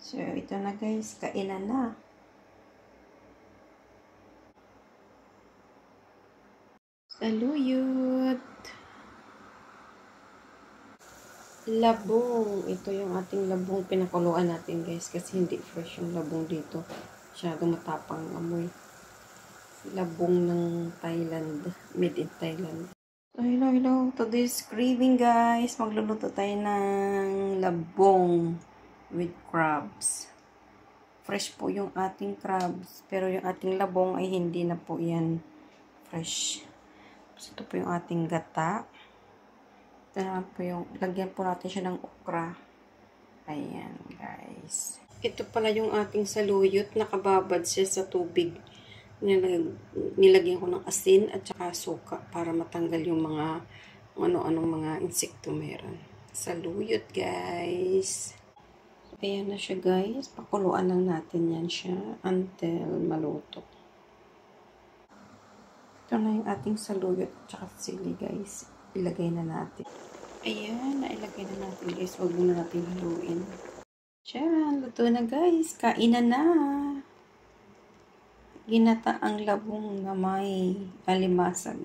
So, ito na guys, kainan na. Saluyot! Labong. Ito yung ating labong pinakuluan natin guys kasi hindi fresh yung labong dito. Masyadong matapang amoy. Labong ng Thailand. Made in Thailand. So, hello. Today's craving guys. Magluluto tayo ng labong with crabs. Fresh po yung ating crabs. Pero yung ating labong ay hindi na po yan fresh. So, ito po yung ating gata. Ito naman po yung, lagyan po natin siya ng okra. Ayan, guys. Ito pala yung ating saluyot. Nakababad siya sa tubig. Nilagyan ko ng asin at saka suka para matanggal yung mga ano-anong mga insekto meron. Saluyot, guys. Ayan na siya, guys. Pakuluan lang natin yan siya until maluto. Ito na yung ating saluyot at saka sili, guys. Ilagay na natin. Ayan, nailagay na natin guys. Huwag muna natin haluin. Tiyan, luto na guys. Kainan na. Ginata ang labong na may alimasag.